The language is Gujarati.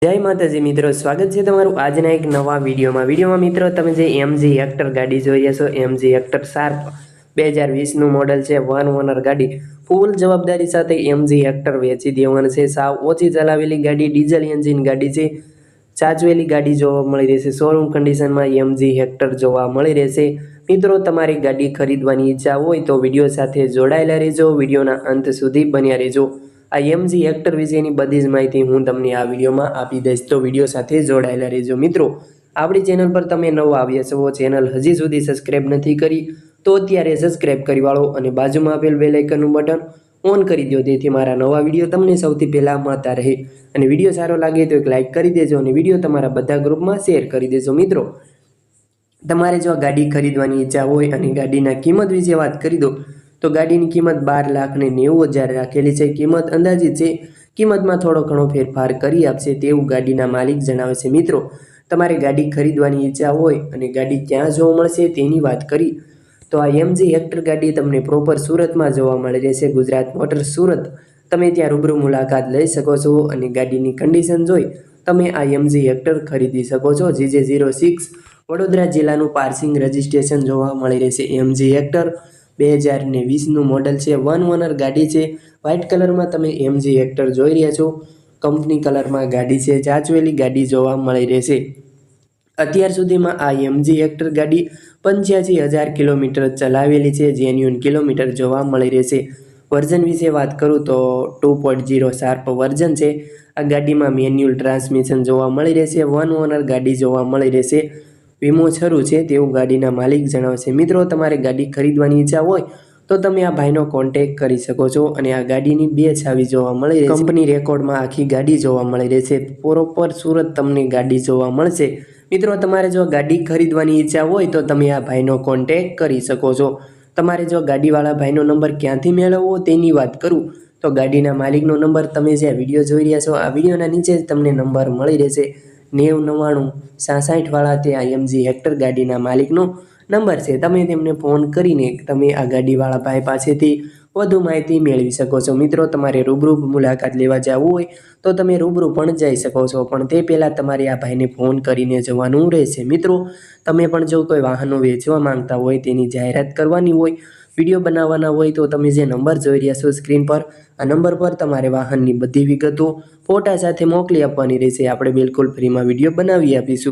જય માતાજી મિત્રો, સ્વાગત છે તમારું આજના એક નવા વિડીયોમાં મિત્રો તમે જે MG હેક્ટર ગાડી જોઈ રહ્યા છો, MG હેક્ટર શાર્પ 2020નું મોડલ છે, વન ઓનર ગાડી, ફૂલ જવાબદારી સાથે MG હેક્ટર વેચી દેવાનું છે। સાવ ઓછી ચલાવેલી ગાડી, ડીઝલ એન્જિન ગાડી છે, સાચવેલી ગાડી જોવા મળી રહેશે। શોરૂમ કન્ડિશનમાં MG હેક્ટર જોવા મળી રહેશે। મિત્રો તમારી ગાડી ખરીદવાની ઈચ્છા હોય તો વિડીયો સાથે જોડાયેલા રહેજો, વિડીયોના અંત સુધી બન્યા રહેજો। આ MG હેક્ટર વિશેની બધી જ માહિતી હું તમને આ વિડીયોમાં આપી દઈશ, તો વિડીયો સાથે જોડાયેલા રહેજો। મિત્રો આપણી ચેનલ પર તમે નવા આવ્યા છો, ચેનલ હજી સુધી સબસ્ક્રાઈબ નથી કરી તો અત્યારે સબસ્ક્રાઈબ કરી વાળો અને બાજુમાં આપેલ બેલ આઇકનનું બટન ઓન કરી દો, જેથી મારા નવા વિડીયો તમને સૌથી પહેલાં મળતા રહે। અને વિડીયો સારો લાગે તો એક લાઇક કરી દેજો અને વિડીયો તમારા બધા ગ્રુપમાં શેર કરી દેજો। મિત્રો તમારે જો ગાડી ખરીદવાની ઈચ્છા હોય અને ગાડીના કિંમત વિશે વાત કરી દો તો ગાડીની કિંમત 12,90,000 રાખેલી છે। કિંમત અંદાજિત છે, કિંમતમાં થોડો ઘણો ફેરફાર કરી આપશે તેવું ગાડીના માલિક જણાવે છે। મિત્રો તમારે ગાડી ખરીદવાની ઈચ્છા હોય અને ગાડી ક્યાં જોવા મળશે તેની વાત કરી તો આ MG હેક્ટર ગાડી તમને પ્રોપર સુરતમાં જોવા મળી રહેશે। ગુજરાત મોટર્સ સુરત, તમે ત્યાં રૂબરૂ મુલાકાત લઈ શકો છો અને ગાડીની કન્ડિશન જોઈ તમે આ MG હેક્ટર ખરીદી શકો છો। GJ06 વડોદરા જિલ્લાનું પાર્સિંગ રજિસ્ટ્રેશન જોવા મળી રહેશે। MG હેક્ટર 2020નું મોડલ છે, વન ઓનર ગાડી છે, વ્હાઇટ કલરમાં તમે MG હેક્ટર જોઈ રહ્યા છો, કંપની કલરમાં ગાડી છે, સાચવેલી ગાડી જોવા મળી રહેશે। અત્યાર સુધીમાં આ MG હેક્ટર ગાડી 85,000 કિલોમીટર ચલાવેલી છે, જેન્યુઅન કિલોમીટર જોવા મળી રહેશે। વર્ઝન વિશે વાત કરું તો 2.0 શાર્પ વર્ઝન છે। આ ગાડીમાં મેન્યુઅલ ટ્રાન્સમિશન જોવા મળી રહેશે, વન ઓનર ગાડી જોવા મળી રહેશે, વીમો શરૂ છે તેવું ગાડીના માલિક જણાવશે। મિત્રો તમારે ગાડી ખરીદવાની ઈચ્છા હોય તો તમે આ ભાઈનો કોન્ટેક કરી શકો છો અને આ ગાડીની 2 ચાવી જોવા મળી રહેશે, કંપની રેકોર્ડમાં આખી ગાડી જોવા મળી રહેશે, પ્રોપર સુરત તમને ગાડી જોવા મળશે। મિત્રો તમારે જો ગાડી ખરીદવાની ઈચ્છા હોય તો તમે આ ભાઈનો કોન્ટેક કરી શકો છો। તમારે જો ગાડીવાળા ભાઈનો નંબર ક્યાંથી મેળવવો તેની વાત કરું તો ગાડીના માલિકનો નંબર તમે જે વિડીયો જોઈ રહ્યા છો આ વિડીયોના નીચે જ તમને નંબર મળી રહેશે। 9099 66 વાળા તે આ MG હેક્ટર ગાડીના માલિકનો નંબર છે, તમે તેમને ફોન કરીને તમે આ ગાડીવાળા ભાઈ પાસેથી વધુ માહિતી મેળવી શકો છો। મિત્રો તમારે રૂબરૂ મુલાકાત લેવા જવું હોય તો તમે રૂબરૂ પણ જઈ શકો છો, પણ તે પહેલાં તમારે આ ભાઈને ફોન કરીને જવાનું રહેશે। મિત્રો તમે પણ જો કોઈ વાહનો વેચવા માંગતા હોય, તેની જાહેરાત કરવાની હોય, વિડીયો બનાવવાના હોય તો તમે જે નંબર જોઈ રહ્યા છો સ્ક્રીન પર, આ નંબર પર તમારે વાહનની બધી વિગતો ફોટા સાથે મોકલી આપવાની રહેશે। આપણે બિલકુલ ફ્રીમાં વિડીયો બનાવી આપીશું।